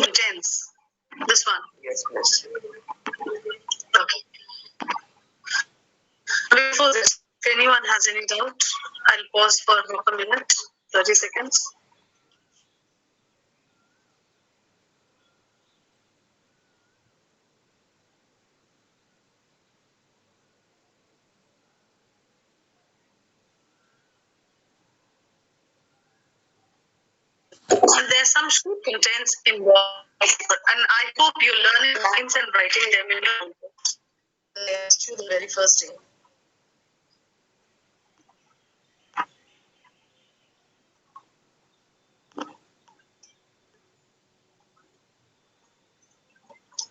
Tense. This one. Yes, miss. Okay. Before this, if anyone has any doubt, I'll pause for half a minute, 30 seconds. And there's some Shrewd contents involved, and I hope you learn your lines and writing them in your notebooks. Let's do the very first day.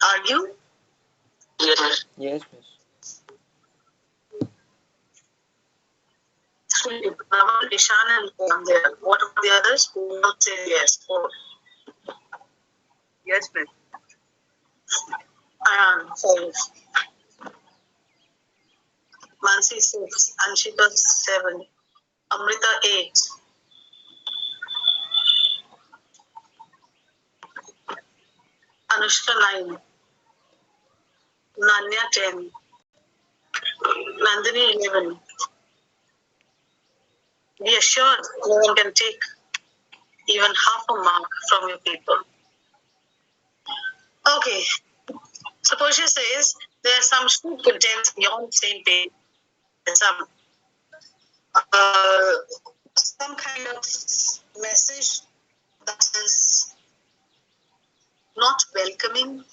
Argue? Yes, miss. Yes, miss. Ishan and there. What about the others? Who will not say yes? Four. Yes, miss. Ayan, 5. Mansi 6. Anshika 7. Amrita 8. Anushka 9. Nanya 10. Nandini 11. Be assured no one can take even half a mark from your paper. Okay. So Portia says there are some Shrewd contents beyond the same page. Some kind of message that is not welcoming,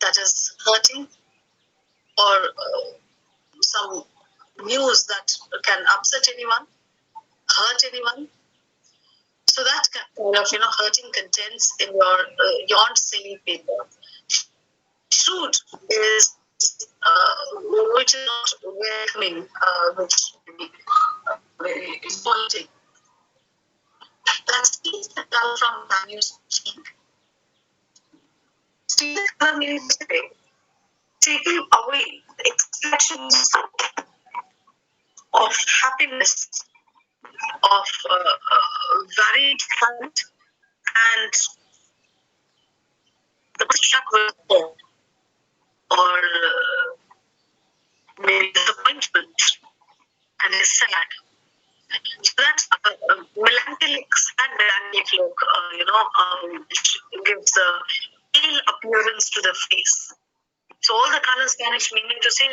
that is hurting, or some news that can upset anyone, hurt anyone. So that kind of hurting contents in your beyond same paper. Shrewd is which is not welcoming, which very disappointing. That steals the color from Daniel's cheek. Steal the color means taking away the expressions of happiness, of varied talent, and the struck with hope or maybe disappointment and is sad. So that's a melancholic, sad melancholic look, gives a pale appearance to the face. So all the colors vanish, meaning to say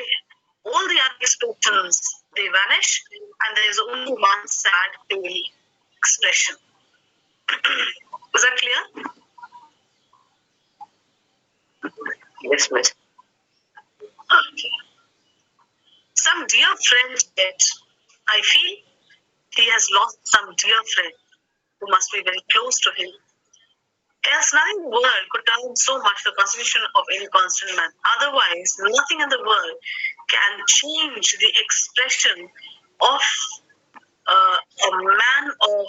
all the other expressions, they vanish, and there is only one sad, pale expression. Was that clear? Yes, miss. Okay. Some dear friend yet. I feel he has lost some dear friend who must be very close to him. Else nothing in the world could turn so much the constitution of any constant man. Otherwise, nothing in the world can change the expression of a man of,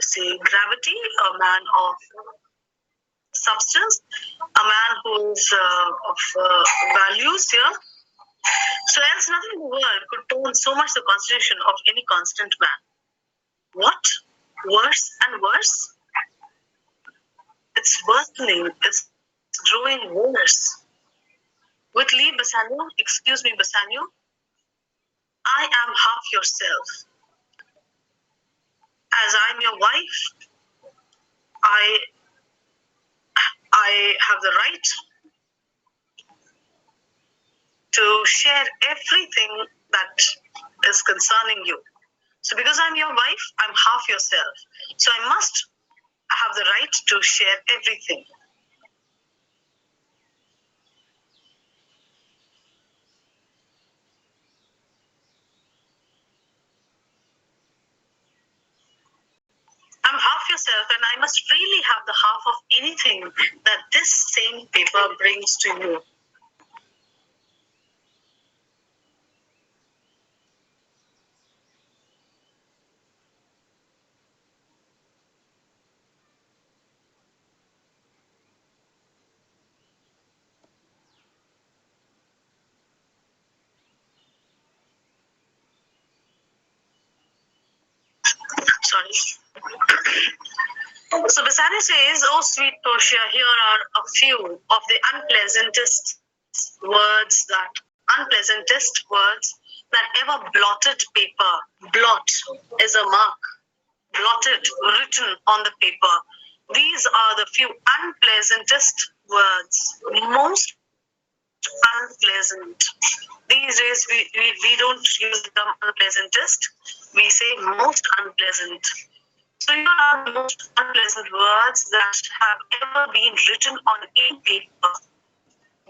say, gravity, a man of substance, a man who is of values here. So else nothing in the world could turn so much the constitution of any constant man. What? Worse and worse? It's worsening. It's growing worse. With Lee Bassanio, excuse me, Bassanio, I am half yourself. As I'm your wife, I have the right to share everything that is concerning you. So because I'm your wife, I'm half yourself. So I must have the right to share everything. I'm half yourself, and I must freely have the half of anything that this same paper brings to you. Sorry. So Basani says, "Oh, sweet Portia, here are a few of the unpleasantest words that ever blotted paper. Blot is a mark. Blotted, written on the paper. These are the few unpleasantest words, most unpleasant. These days, we don't use the term unpleasantest, we say most unpleasant. So, here are the most unpleasant words that have ever been written on any paper.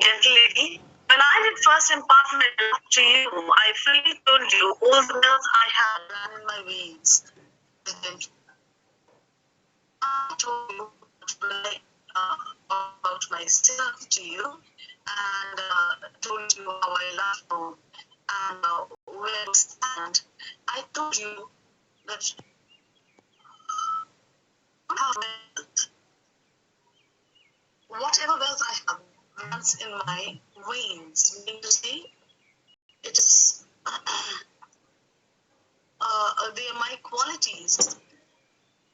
Gentle lady, when I did first impart my love to you, I freely told you all the wealth I had ran in my veins. I told you about myself to you and told you how I love you and where to stand. I told you that whatever wealth I have runs in my veins. Meaning to say, it is they are my qualities,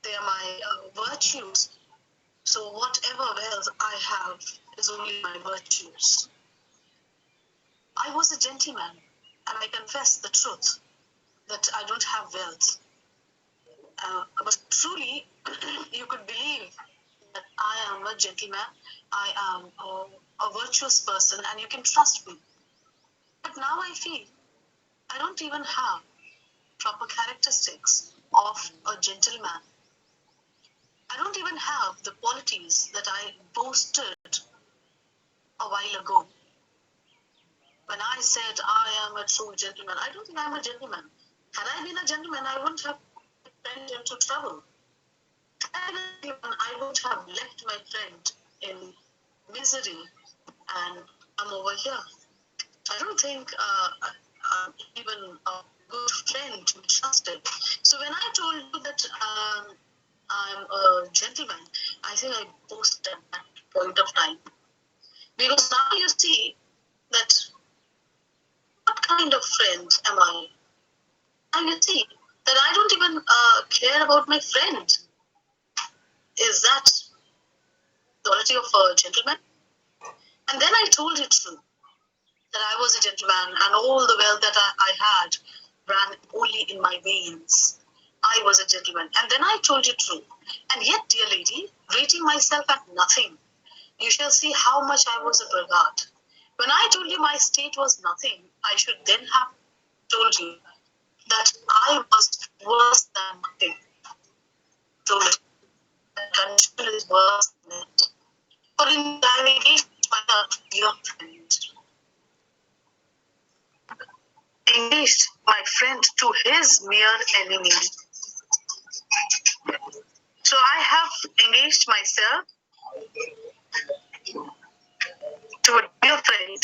they are my virtues. So whatever wealth I have is only my virtues. I was a gentleman, and I confess the truth that I don't have wealth. But truly, you could believe that I am a gentleman, I am a virtuous person, and you can trust me. But now I feel I don't even have proper characteristics of a gentleman. I don't even have the qualities that I boasted a while ago. When I said I am a true gentleman, I don't think I'm a gentleman. Had I been a gentleman, I wouldn't have went into trouble. I would have left my friend in misery, and I'm over here. I don't think I'm even a good friend to be trusted. So when I told you that I'm a gentleman, I think I boasted at that point of time. Because now you see that what kind of friend am I? And you see that I don't even care about my friend. Is that the quality of a gentleman? And then I told you true, that I was a gentleman and all the wealth that I had ran only in my veins. I was a gentleman. And then I told you true. And yet, dear lady, rating myself at nothing, you shall see how much I was a braggart. When I told you my state was nothing, I should then have told you that I was worse than nothing. So the condition is worse than it. For in I engaged myself, your friend. Engaged my friend to his mere enemy. So I have engaged myself to a dear friend,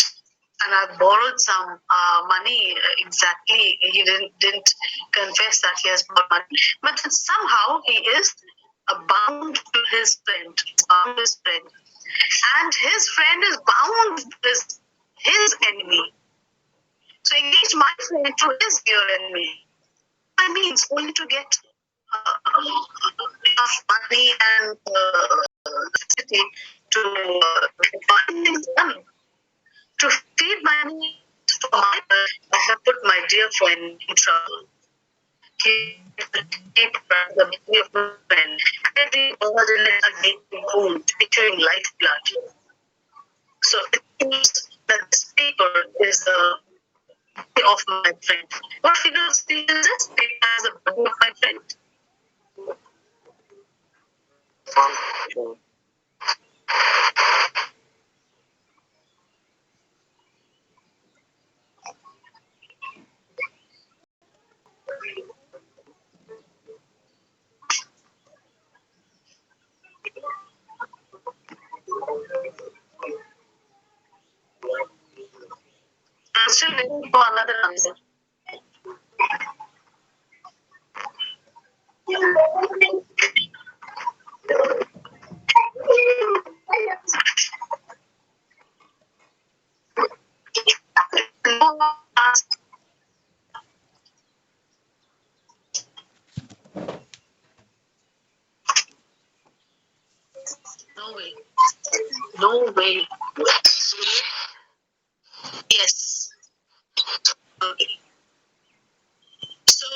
and I've borrowed some money. Exactly, he didn't confess that he has borrowed money, but somehow he is bound to his friend, and his friend is bound to his enemy. So engage my friend to his dear enemy. By means only to get enough money and necessity to buy things done. To feed my needs for my birth, I have put my dear friend in trouble. He is the deep the dear friend, heavy burden a gaping wound, featuring lifeblood. So it seems that this paper is the body of my friend. What figure of speech is this? Paper as the body of my friend? I'm still waiting for another answer. No way. Yes. Okay. So,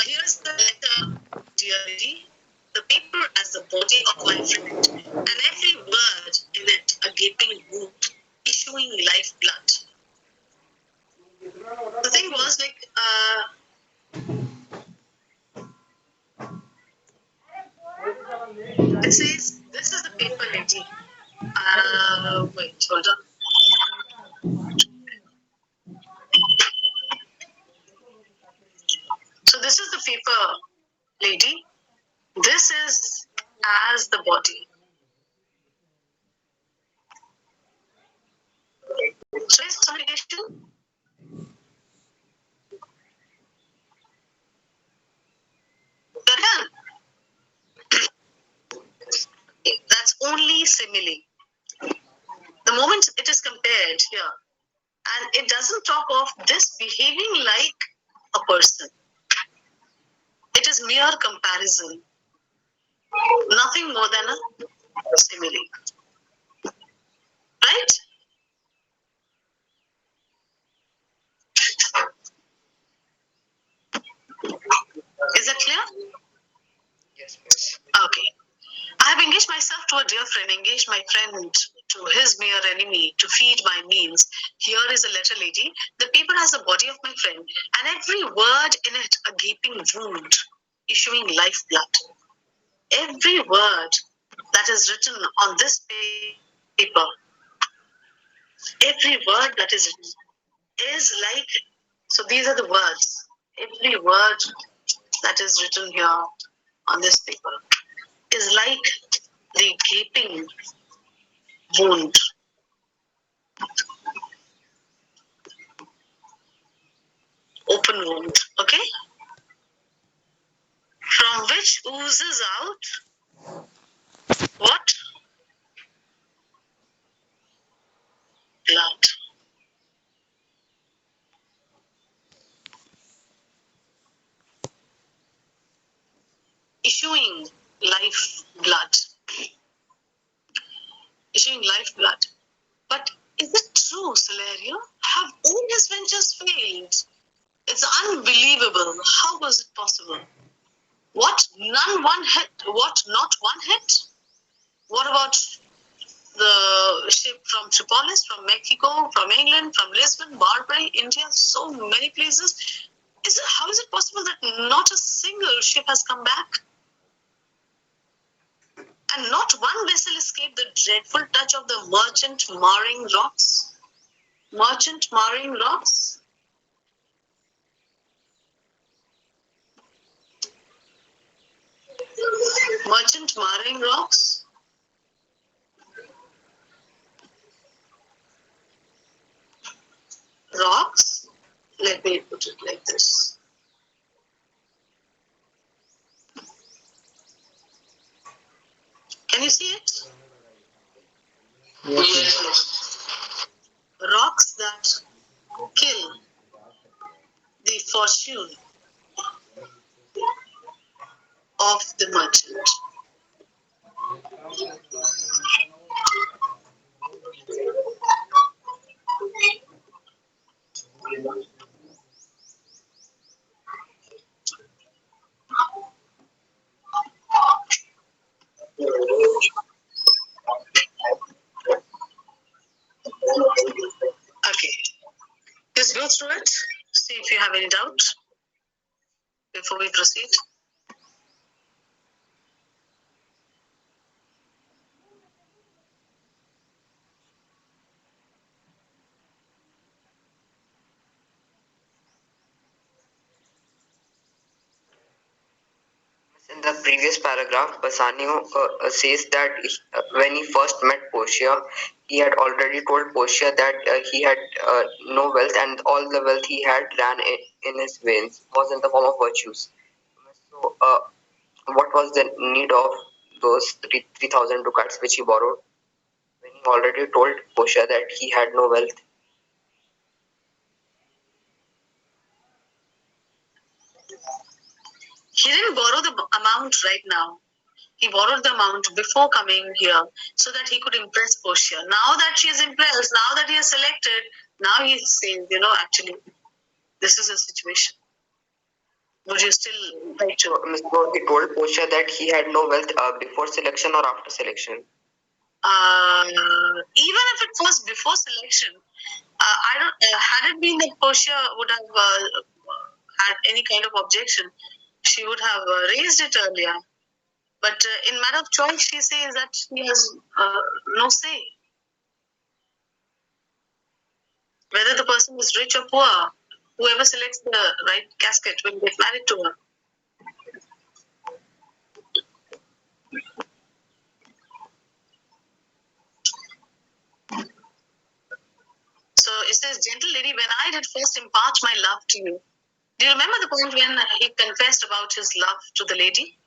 here's the letter, dear lady. The paper as the body of my friend, and every word in it a gaping wound, issuing lifeblood. The thing was like, it says, this is the paper, lady. Wait, hold on. So this is the paper, lady. This is as the body. So is communication. That's only simile. The moment it is compared here, and it doesn't talk of this behaving like a person. It is mere comparison, nothing more than a simile. Right? Is that clear? Yes, miss. Okay. I have engaged myself to a dear friend, engaged my friend to his mere enemy to feed my means. Here is a letter, lady. The paper has the body of my friend, and every word in it a gaping wound, issuing lifeblood. Every word that is written on this paper, every word that is written is like, so these are the words. Every word that is written here on this paper is like the gaping wound. Open wound, okay? From which oozes out what? Blood. Issuing life blood. Issuing life blood. But is it true, Celerio? Have all his ventures failed? It's unbelievable. How was it possible? What? None one hit? What? Not one hit? What about the ship from Tripolis, from Mexico, from England, from Lisbon, Barbary, India, so many places? How is it possible that not a single ship has come back? And not one vessel escaped the dreadful touch of the merchant marring rocks? Merchant marring rocks? Merchant marring rocks? Rocks? Let me put it like this. Can you see it? Yes. Rocks that kill the fortune of the merchant. Okay, just go through it. See if you have any doubt before we proceed. In the previous paragraph, Bassanio says that when he first met Portia, he had already told Portia that he had no wealth and all the wealth he had ran in his veins was in the form of virtues. So, what was the need of those 3,000 ducats which he borrowed when he already told Portia that he had no wealth? He didn't borrow the amount right now. He borrowed the amount before coming here so that he could impress Portia. Now that she is impressed, now that he is selected, now he is saying, actually, this is a situation. Would you still like to? So he told Portia that he had no wealth before selection or after selection. Even if it was before selection, I don't. Had it been that Portia would have had any kind of objection, she would have raised it earlier. But in matter of choice, she says that he has no say. Whether the person is rich or poor, whoever selects the right casket will get married to her. So it says, gentle lady, when I did first impart my love to you. Do you remember the point when he confessed about his love to the lady?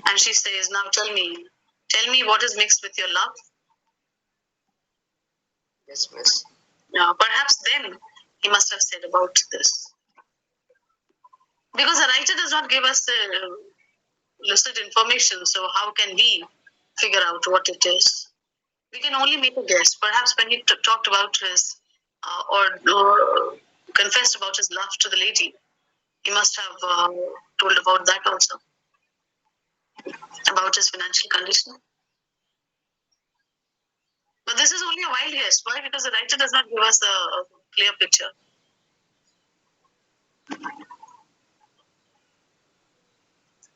And she says, now tell me what is mixed with your love? Yes, miss. Now, perhaps then he must have said about this. Because the writer does not give us lucid information, so how can we figure out what it is? We can only make a guess. Perhaps when he talked about his, or confessed about his love to the lady, he must have told about that also, about his financial condition. But this is only a wild guess. Why? Because the writer does not give us a clear picture.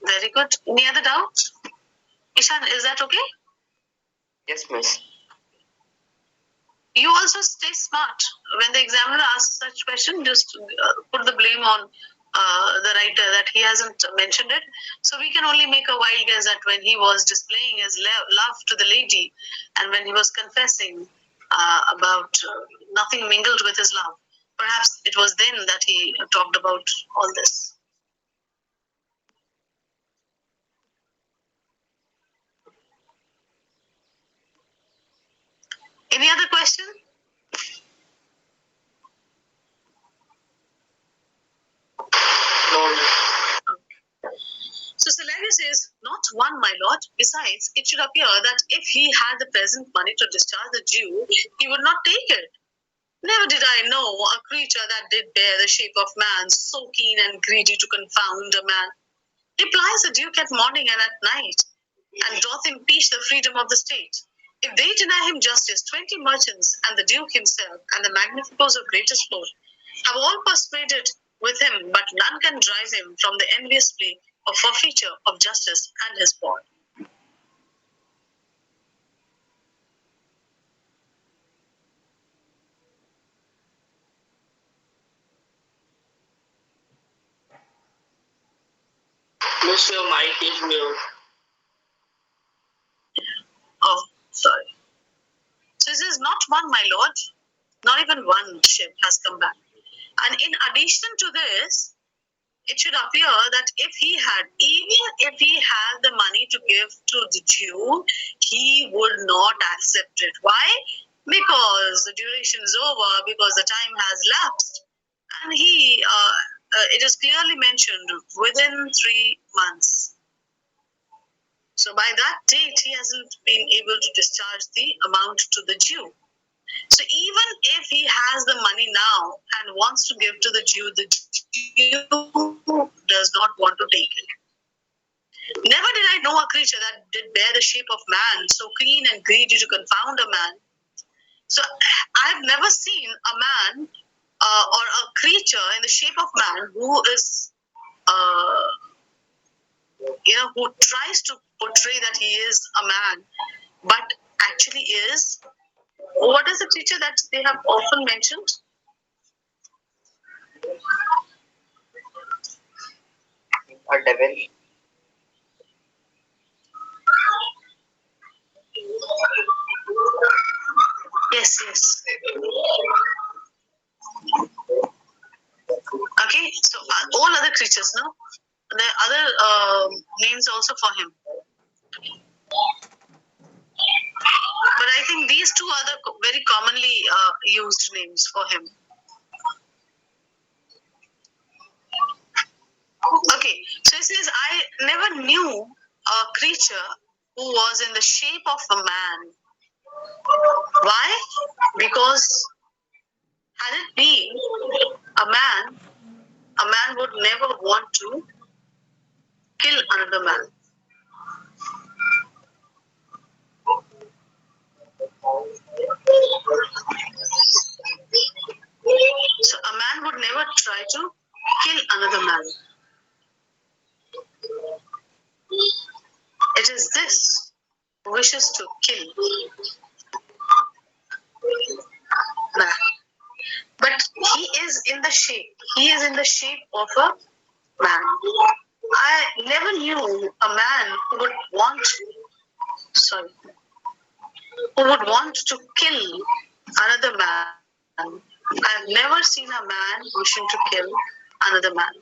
Very good. Any other doubts? Ishan, is that okay? Yes, miss. You also stay smart. When the examiner asks such question, just put the blame on the writer that he hasn't mentioned it. So we can only make a wild guess that when he was displaying his love to the lady and when he was confessing about nothing mingled with his love, perhaps it was then that he talked about all this. Any other question? No. So Solario says, not one, my lord. Besides, it should appear that if he had the present money to discharge the Jew, he would not take it. Never did I know a creature that did bear the shape of man, so keen and greedy to confound a man. He plies the duke at morning and at night, and doth impeach the freedom of the state. If they deny him justice, 20 merchants, and the duke himself, and the magnificos of greatest port, have all persuaded with him, but none can drive him from the envious plea of forfeiture of justice and his port. Miss, your mic is mute. Oh, sorry. So this is not one, my lord, not even one ship has come back. And in addition to this, it should appear that even if he had the money to give to the Jew, he would not accept it. Why? Because the duration is over, because the time has lapsed. And it is clearly mentioned within 3 months. So by that date, he hasn't been able to discharge the amount to the Jew. So even if he has the money now and wants to give to the Jew does not want to take it. Never did I know a creature that did bear the shape of man, so keen and greedy to confound a man. So I've never seen a man or a creature in the shape of man who is, who tries to portray that he is a man, but actually is. What is the creature that they have often mentioned? A devil. Yes. Okay, so all other creatures, no? The other names also for him. But I think these two are the very commonly used names for him. Okay, so it says, I never knew a creature who was in the shape of a man. Why? Because had it been a man would never want to kill another man. So a man would never try to kill another man. It is this who wishes to kill man. But he is in the shape. He is in the shape of a man. I never knew a man who would want to kill another man. I've never seen a man wishing to kill another man.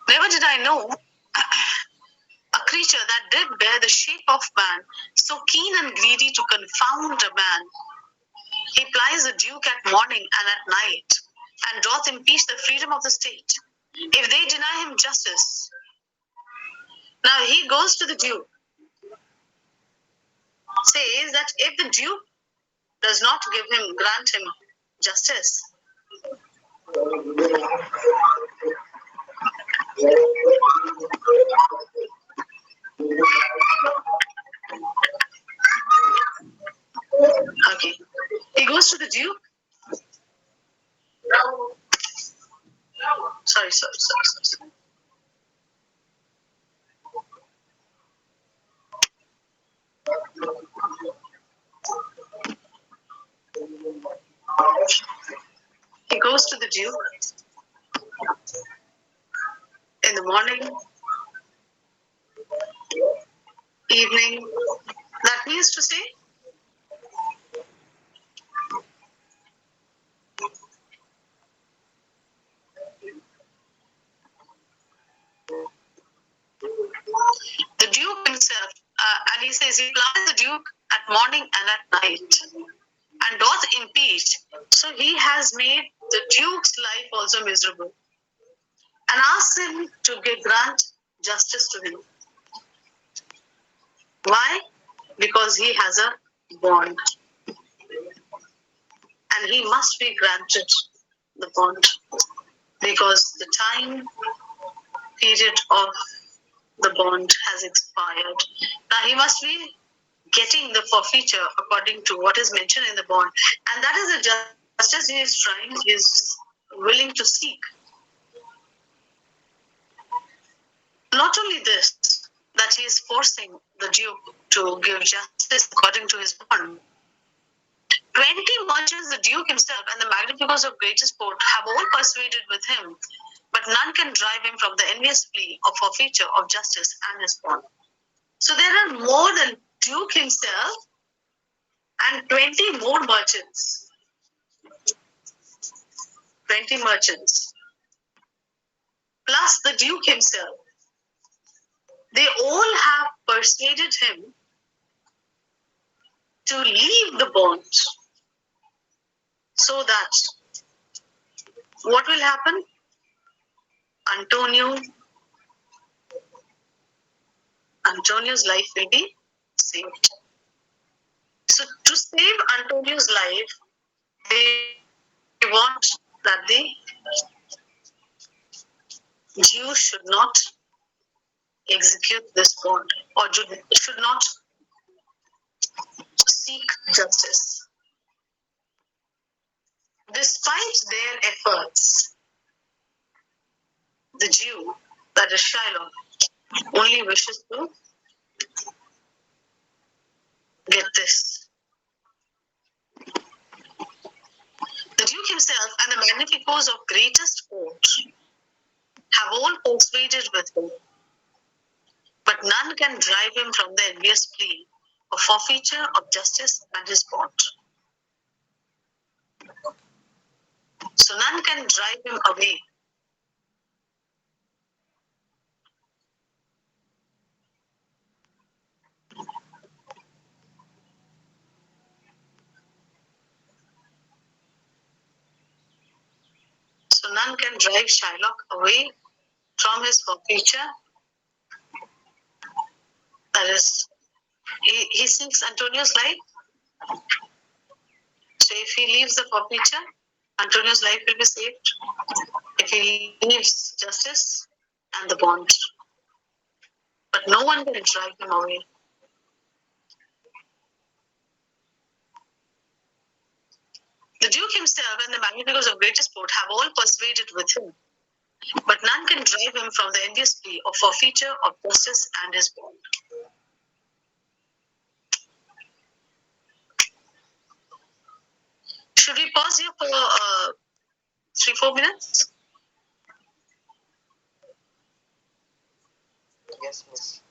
Never did I know a creature that did bear the shape of man, so keen and greedy to confound a man. He plies the duke at morning and at night, and doth impeach the freedom of the state, if they deny him justice. Now he goes to the duke, says that if the duke does not grant him justice, okay, he goes to the duke. Sorry. He goes to the duke in the morning, evening. That means to say, the duke himself, and he says he plies the duke at morning and at night, and doth impeach. So he has made the duke's life also miserable, and asks him to grant justice to him. Why? Because he has a bond, and he must be granted the bond, because the time period of the bond has expired. Now he must be getting the forfeiture according to what is mentioned in the bond, and that is the justice he is willing to seek. Not only this, that he is forcing the duke to give justice according to his bond. 20 merchants, the duke himself, and the magnificence of greatest port have all persuaded with him, but none can drive him from the envious plea of forfeiture of justice and his bond. So there are more than duke himself and 20 more merchants. 20 merchants. Plus the duke himself. They all have persuaded him to leave the bond, so that what will happen? Antonio's life will be saved. So to save Antonio's life, they want that the Jew should not execute this bond, or should not seek justice. Despite their efforts, the Jew, that is Shiloh, only wishes to get this. The Duke himself and the magnificos of greatest court have all persuaded with him, but none can drive him from the envious plea of forfeiture of justice and his bond. So none can drive him away. So none can drive Shylock away from his forfeiture. That is, he seeks Antonio's life. So if he leaves the forfeiture, Antonio's life will be saved. If he leaves justice and the bond. But no one will drive him away. The Duke himself and the magnificence of greatest sport have all persuaded with him, but none can drive him from the envious plea of forfeiture of justice and his bond. Should we pause here for 3-4 minutes? Yes, miss.